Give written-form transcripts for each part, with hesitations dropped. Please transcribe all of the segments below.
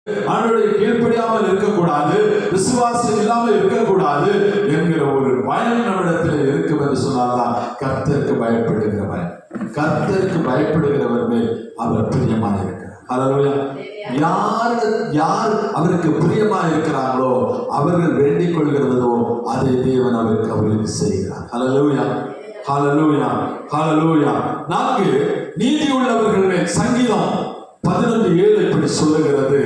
ஆண்டவருடைய கீழ்ப்படியாமல் இருக்கக்கூடாது, விசுவாசம் இல்லாமல் இருக்கக்கூடாது என்கிற ஒரு பயம் நம்மிடத்தில் இருக்கும் என்று சொன்னால்தான் கர்த்தருக்கு பயப்படுகிற பயம். கர்த்தருக்கு பயப்படுகிறவர் மேல் அவர் பிரியமாக இருக்கிறார். அல்லேலூயா. யார் அவருக்கு பிரியமாக இருக்கிறார்களோ அவர்கள் வேண்டிக் கொள்கிறதோ அதை தேவன் அவர்களுக்கு செய்கிறார். அல்லேலூயா, ஹல்லேலூயா, ஹல்லேலூயா. 4 நீதி உள்ளவர்கள் மேல் சங்கீதம் 11:7 இப்படி சொல்லுகிறது.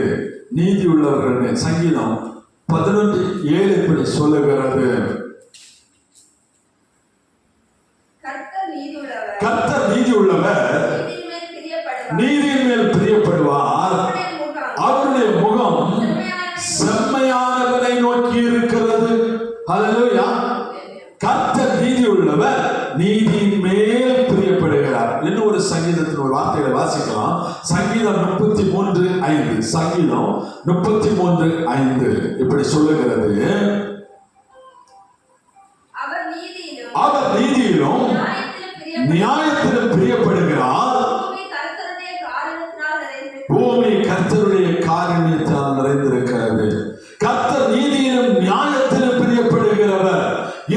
நீதி உள்ளவர்கள் மேல் சங்கீதம் 11:7 இப்படி சொல்லுகிறது. கர்த்தர் நீதி உள்ளவர், நீதியின் மேல் பிரியப்படுவார், அவருடைய முகம் செம்மையானவரை நோக்கி இருக்கிறது. ஹல்லேலூயா. கர்த்தர் நீதி உள்ளவர், நீதியின் மேல் பிரியப்படுகிறார். இன்னும் ஒரு சங்கீதத்தின் ஒரு வார்த்தைகளை வாசிக்கலாம். சங்கீதம் 33:5. சங்கீதம் 33:5 இப்படி சொல்லுகிறது. அவர் நீதியிலும் நியாயத்திலும் பிரியப்படுகிறார், பூமி கர்த்தருடைய காருண்யத்தால் நிறைந்திருக்கிறது. கர்த்தர் நீதியிலும் நியாயத்திலும் பிரியப்படுகிறவர்.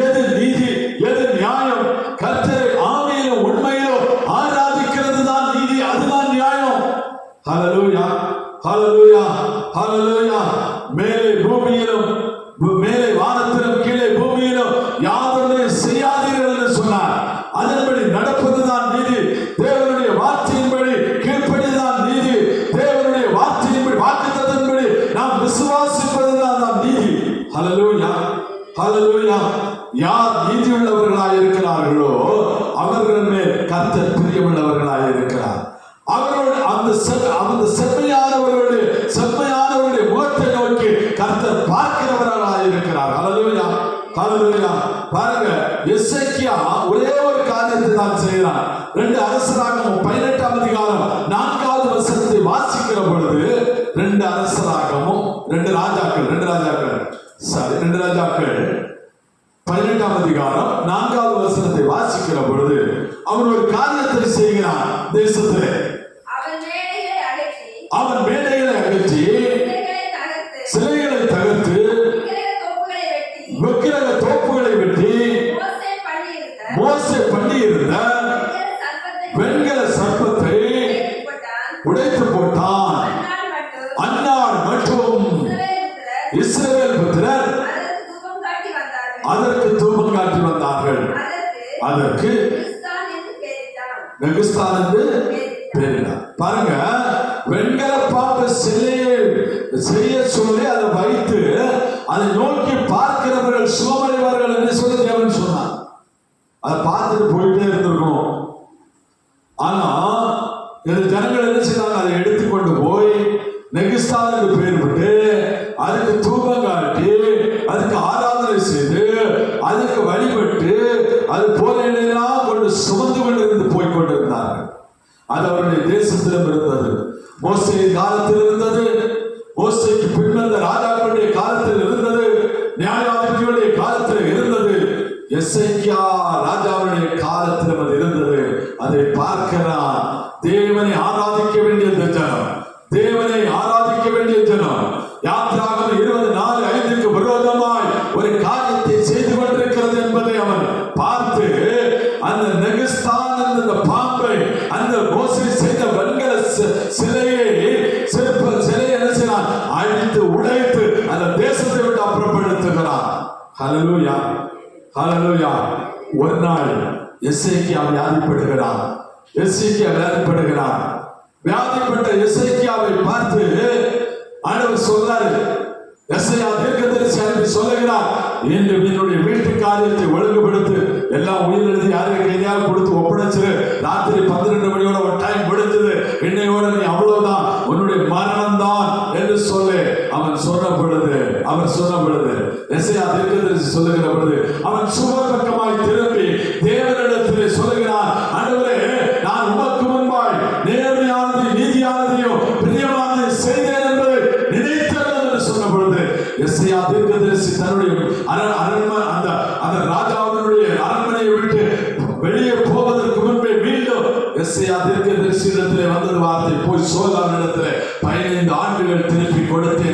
எது நீதி, எது நியாயம்? கர்த்தரை ஆவியிலும் உண்மையிலும் ஆராதிக்கிறது தான் நீதி, அதுதான் நியாயம். ஹல்லேலூயா, ஹல்லேலூயா, ஹல்லேலூயா. மேலே பூமியிலும், மேலே வானத்திலும், கீழே பூமியிலும் யாதொன்றை செய்யாதீர்கள் என்று சொன்னார். அதன்படி நடப்பதுதான் நீதி. தேவனுடைய வார்த்தையின்படி கீழ்ப்படிதான் நீதி. தேவனுடைய வார்த்தையின்படி, வாக்குத்தத்தத்தின்படி நாம் விசுவாசிப்பதுதான் நாம் நீதி. ஹல்லேலூயா, ஹல்லேலூயா. யார் நீதி உள்ளவர்களாய் இருக்கிறார்களோ அவர்கள் மேல் கர்த்தர் பிரியமுள்ளவர்களாய் இருக்கிறார். அவர்கள் அந்த செம்மையானவருடைய முகத்தை நோக்கி கர்த்தர் பார்க்கிறவர்களாய் இருக்கிறார். ஹல்லேலூயா, ஹல்லேலூயா. பாருங்க, எசேக்கியா ஒரே ஒரு காரியத்தை தான் செய்கிறார். 2 அரசராகமம் 18ஆம் அதிகாரம் 4வது வசனத்தை வாசிக்கிற பொழுது 2 அரசராகமம் 2 ராஜாக்கள் 18ஆம் அதிகாரம் 4வது வசனத்தை வாசிக்கிற பொழுது அவர் ஒரு காரியத்தை செய்கிறார். தேசத்திலே அவன் மேடைகளை அகற்றி சிலைகளை தகர்த்து விக்கிரக தோப்புகளை வெட்டி மோசே பண்ணியிருந்த வெண்கல சர்ப்பத்தை உடைத்து போட்டான். அந்நாள் மற்றும் இஸ்ரவேல் புத்திரர் அதற்கு தூபம் காட்டி வந்தார்கள். அதற்கு நெகுஸ்தான் என்று பெயரிட்டார். பாருங்க, வெண்கல பாம்பு சிலையை செய்ய சொல்லி அதை வைத்து அதை நோக்கி பார்க்கிறவர்கள் சுகமடைவார்கள் என்று சொல்லி தேவன் சொன்னார். அதை பார்த்துட்டு போயிட்டே இருந்திருக்கணும். ஆனா இந்த ஜனங்கள் என்ன செய்தாங்க? அதை எடுத்துக்கொண்டு போய் நெகுஸ்தான் என்று பெயர் விட்டு அதுக்கு தூபம் காட்டி அதுக்கு ஆராதனை செய்து அதுக்கு வழிபட்டு அது போலையெல்லாம் கொண்டு சுமந்து கொண்டிருந்து போய் கொண்டிருந்தார்கள். அது அவருடைய தேசத்திலும் இருந்தது, மோசே காலத்தில் இருந்தது, மோசேக்கு பின்வந்த ராஜாக்களுடைய காலத்தில் இருந்தது, நியாயாதிபதிகளுடைய காலத்தில் இருந்தது, எசேக்கியா ராஜாவுடைய காலத்திலும் அது இருந்தது. அதை பார்க்கிறான். தேவனை ஆராதிக்க வேண்டிய ஜனம், தேவனை ஆராதிக்க வேண்டிய ஜனம் யாத்திராகமம் 24:5க்கு விரோதமாய் ஒரு காரியத்தை செய்து கொண்டிருக்கிறது என்பதை அவன் பார்த்து அந்த நெகுஸ்தான் அந்த பாம்பை, அந்த மோசே செய்த வெண்கல சிலையை என்ன செய்யறான்? அழித்து உடைத்து அந்த தேசத்தை விட்டு அப்புறப்படுத்துகிறான். ஹல்லேலூயா, ஹல்லேலூயா. ஒரு நாள் எசேக்கியா வியாதிப்படுகிறான். வியாதிப்பட்ட எசேக்கியாவை பார்த்து ஆண்டவர் சொல்றாரு, எசேயா தீர்க்கதரிசி அனுப்பி சொல்லுகிறார், இன்று என்னுடைய வீட்டு காரியத்தை ஒழுங்குபடுத்து, எல்லாம் உயிரிழந்து யாருக்கு கையால் கொடுத்து ஒப்படைச்சிரு. ராத்திரி 12 மணியோட ஒரு டைம் முடிஞ்சது, இன்னையோட நீ அவ்வளவுதான், உன்னுடைய மரணம் தான் என்று சொல்லி அவர் சொன்ன பொழுது எசேயா தீர்க்கதரிசி சொல்லுகிற பொழுது அவன் சுபபக்கமாய் திரும்பி தேவனிடத்திலே சொல்லுகிறான், ஆண்டவரே, நான் உமக்கு முன்பாய் நேர்மையானது நீதியானதையும் பிரியமானதை செய்தேன் என்பதை நினைத்தேன் என்று சொன்ன பொழுது எசேயா தீர்க்கதரிசி தன்னுடைய அந்த ராஜாவினுடைய அரண்மனையை விட்டு வெளியே போவதற்கு முன்பே மீண்டும் எசேயா தீர்க்கதரிசி இடத்திலே வந்தது வார்த்தை, போய் சோல் அவனிடத்திலே 15 ஆண்டுகள் திருப்பி கொடுத்து